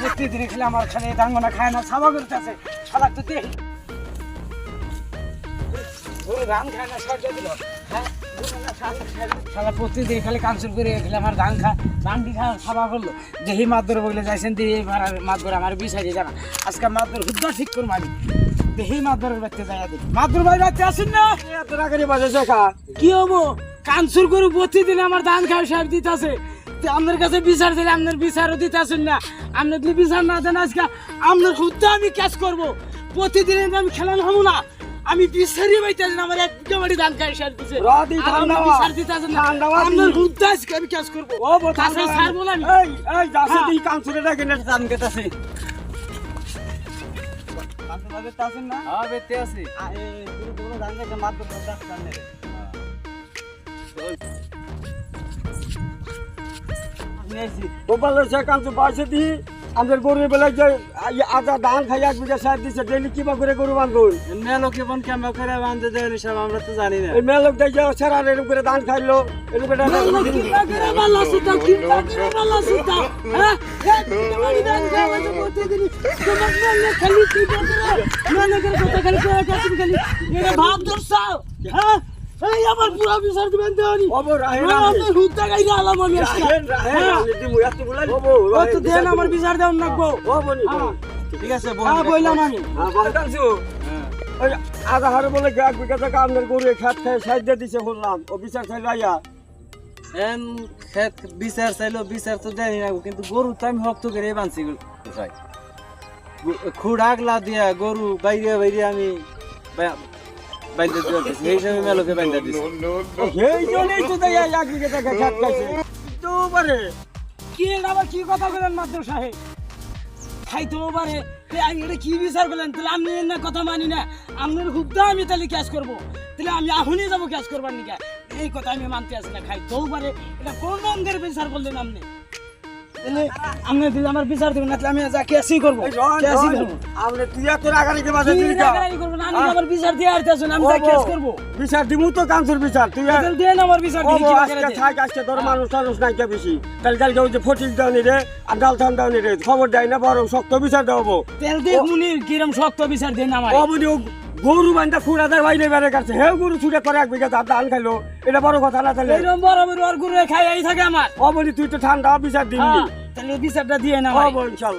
প্রতিদিন খেলে আমার খালি দাঙ্গনা খায় না সাবা করতেছে সাদা তো দিয়ে ধান খায় না সাজা দিল হ্যাঁ সারা প্রতিদিন খালি কাঞ্চন করে খেলে আমার ধান ধানটি খা সাবা করলো যে হি মাদুর বলে যাইছেন দিয়ে এবার মাদুর আমার বিষাই জানা আজকে মাদুর হুদ্দা ঠিক করবো আমি দেখি মাদুরের বাড়িতে যাই দেখি মাদুর ভাই বাড়িতে আসেন না এত রাগারি বাজে শেখা কি হবো কাঞ্চুর করে প্রতিদিন আমার ধান খাওয়া সার দিতে আছে আপনার কাছে বিচার দিলে আপনার বিচারও দিতে আসেন না আপনি যদি বিচার না দেন আজকে আপনার হুদ্দা আমি কাজ করবো প্রতিদিন আমি খেলানো হবো না আমি বিচারি বাইতে আছেন আমার এক বাড়ি ধান খাই সার দিছে বিচার দিতে আছেন না আপনার হুদ্দা আজকে আমি কাজ করবো ও তাছাড়া ছাড়বো না এই যাচ্ছে তুই কাঞ্চুরে ডাকে না ধান খেতেছে আছেন না হ্যাঁ বেতে আছি পুরো ধান খেতে মাত্র 10 টাকা নেবে গোপালের সে কাঞ্চু পাইছে দি আমাদের গরু বেলায় যে আধা ধান খাই 1 বিঘা সার দিছে ডেলি কিবা করে গরু বান্ধুন মেলো কেমন কেমন করে বান্ধে দেয় সব আমরা তো জানি না এই মেলো দেয় যে সারা এরকম করে ধান খাইলো এরকম করে কিবা করে বালা সুতা কিবা করে বালা সুতা হ্যাঁ এই ধান খাওয়া তো প্রতিদিন তোমার মেলে খালি কিবা করে মেলে করে কথা খালি খালি এটা ভাব দর্শাও হ্যাঁ এই আমার পুরো বিচার দিবেন দেওনি ওবো রাহেন আমি হুদ্দা গাইরা আলাম আমি রাহেন আমি দিমু এত বলাই ওবো কত দেন আমার বিচার দেন নাকবো ওবো নি ঠিক আছে হ্যাঁ বললাম আমি হ্যাঁ বলতাছু ওই আধা হারে বলে 1 বিঘা টাকা আপনার গরু খেত খায় সাইড দিয়ে দিছে বললাম ও বিচার চাইলো আইয়া এন খেত বিচার চাইলো বিচার তো দেনি না কিন্তু গরু তো আমি হক্ত করে বানছি ভাই খুড় আগলা দিয়া গরু বাইরে বাইরে আমি বাইন্দা দিতেছি এই সময় মেলোকে বাইন্দা দিছি এই জন্যই তো তাই 1 বিঘা টাকা খেত খাইছে তো পারে কি আবার কি কথা বলেন মাদ্র সাহেব খাইতো পারে এটা কি বিচার করলেন তাহলে আমি না কথা মানি না আপনার হুদ্দা আমি তাহলে ক্যাশ করবো তাহলে আমি এখনই যাবো ক্যাশ করবার নিকা এই কথা আমি মানতে আসি না খাইতেও পারে এটা কোন রঙের বিচার করলেন আপনি আপনি যদি আমার বিচার দেবেন না তাহলে আমি যা ক্যাশই করবো ক্যাশই করবো আপনি তুই এত রাগারিকে বাজে দিলি না রাগারি করব না আমি আমার বিচার দিয়ে আইতাছেন আমি যা ক্যাশ করব বিচার দিমু তো কাঞ্চুর বিচার তুই দেন আমার বিচার দিলি কি করে আজকে থাক আজকে তোর মানুষ নাই কে বেশি কালকে ওই যে ফটিক দাওনি রে আর ডাল থান দাওনি রে খবর দেয় না বড় শক্ত বিচার দেবো তেল দেখ মুনি কিরম শক্ত বিচার দেন আমার ও বুনি গরু বান্ধা খুঁড়াদের বাইরে বেড়ে কাটছে হে গরু ছুটে করে 1 বিঘা ধান খাইলো এটা বড় কথা না তাহলে এরকম বড় বড় আর গরু খাই থাকে আমার ও বলি তুই তো ঠান্ডা বিচার দিবি তাহলে বিচারটা দিয়ে না ও বল চল